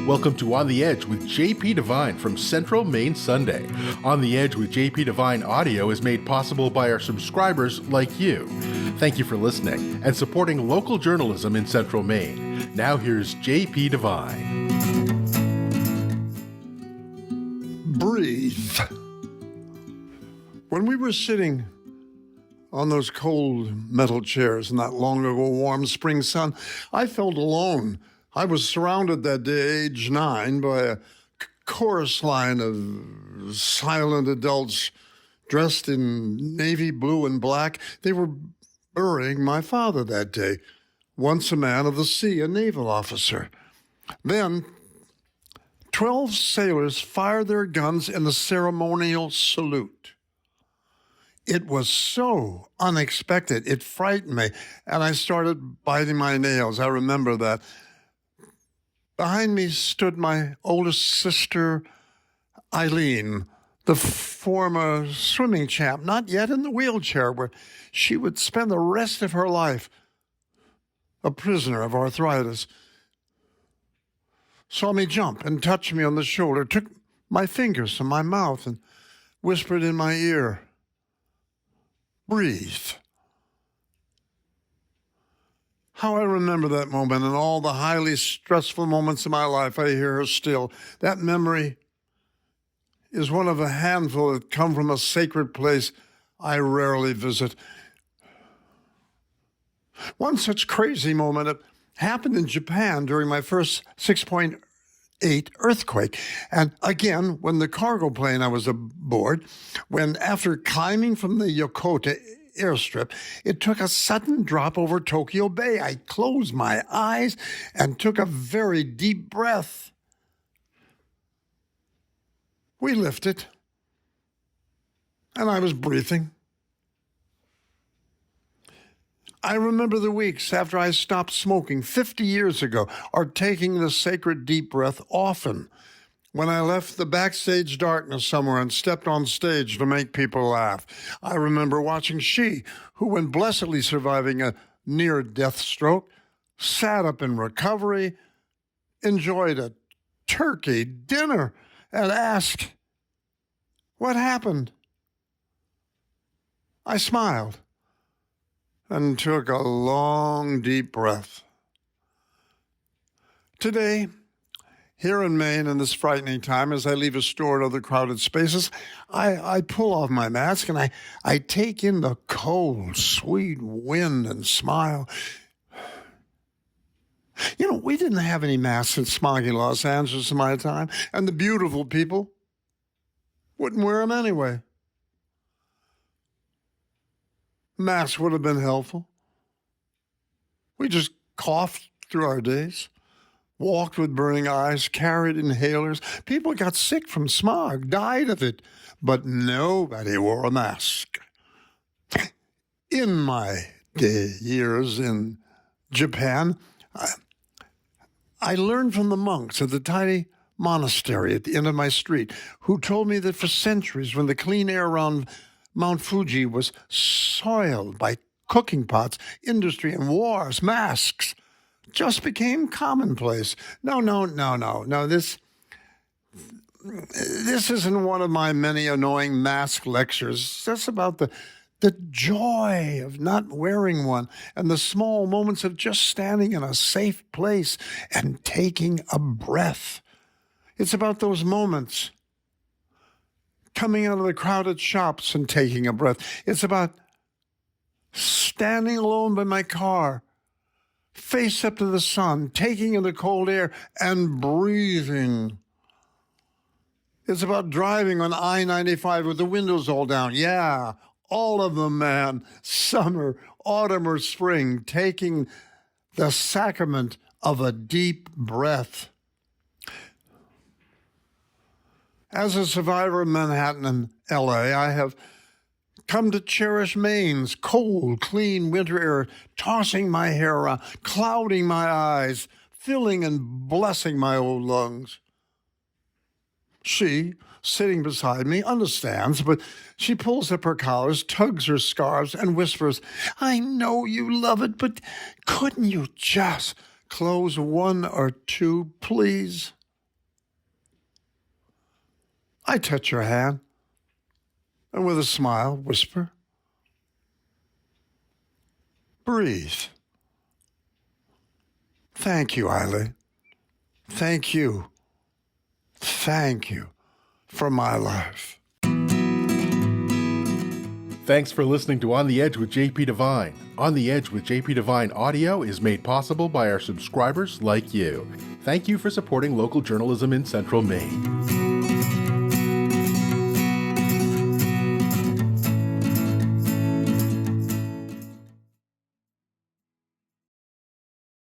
Welcome to On the Edge with JP Devine from Central Maine Sunday. On the Edge with JP Devine audio is made possible by our subscribers like you. Thank you for listening and supporting local journalism in Central Maine. Now here's JP Devine. Breathe. When we were sitting on those cold metal chairs in that long ago warm spring sun, I felt alone. I was surrounded that day, age 9, by a chorus line of silent adults dressed in navy blue and black. They were burying my father that day, once a man of the sea, a naval officer. Then 12 sailors fired their guns in a ceremonial salute. It was so unexpected, it frightened me, and I started biting my nails. I remember that. Behind me stood my oldest sister, Eileen, the former swimming champ, not yet in the wheelchair, where she would spend the rest of her life a prisoner of arthritis. Saw me jump and touched me on the shoulder, took my fingers to my mouth and whispered in my ear, "Breathe." How I remember that moment and all the highly stressful moments of my life. I hear her still. That memory is one of a handful that come from a sacred place I rarely visit. One such crazy moment happened in Japan during my first 6.8 earthquake. And again, when the cargo plane I was aboard, when after climbing from the Yokota airstrip, it took a sudden drop over Tokyo Bay. I closed my eyes and took a very deep breath. We lifted, and I was breathing. I remember the weeks after I stopped smoking 50 years ago, or taking the sacred deep breath often, when I left the backstage darkness somewhere and stepped on stage to make people laugh. I remember watching she, who, when blessedly surviving a near-death stroke, sat up in recovery, enjoyed a turkey dinner, and asked, "What happened?" I smiled and took a long, deep breath. Today, here in Maine, in this frightening time, as I leave a store and other crowded spaces, I pull off my mask and I take in the cold, sweet wind and smile. You know, we didn't have any masks in smoggy Los Angeles in my time, and the beautiful people wouldn't wear them anyway. Masks would have been helpful. We just coughed through our days. Walked with burning eyes, carried inhalers. People got sick from smog, died of it, but nobody wore a mask. In my years in Japan, I learned from the monks at the tiny monastery at the end of my street, who told me that for centuries, when the clean air around Mount Fuji was soiled by cooking pots, industry, and wars, masks just became commonplace. No, this isn't one of my many annoying mask lectures. It's just about the joy of not wearing one and the small moments of just standing in a safe place and taking a breath. It's about those moments, coming out of the crowded shops and taking a breath. It's about standing alone by my car, face up to the sun, taking in the cold air and breathing. It's about driving on I-95 with the windows all down. Yeah, all of them, man. Summer, autumn, or spring, taking the sacrament of a deep breath. As a survivor of Manhattan and L.A., I have come to cherish Maine's cold, clean winter air, tossing my hair around, clouding my eyes, filling and blessing my old lungs. She, sitting beside me, understands, but she pulls up her collars, tugs her scarves, and whispers, "I know you love it, but couldn't you just close one or two, please?" I touch your hand and with a smile whisper, breathe. Thank you, Eileen. Thank you. Thank you for my life. Thanks for listening to On the Edge with JP Devine. On the Edge with JP Devine audio is made possible by our subscribers like you. Thank you for supporting local journalism in Central Maine.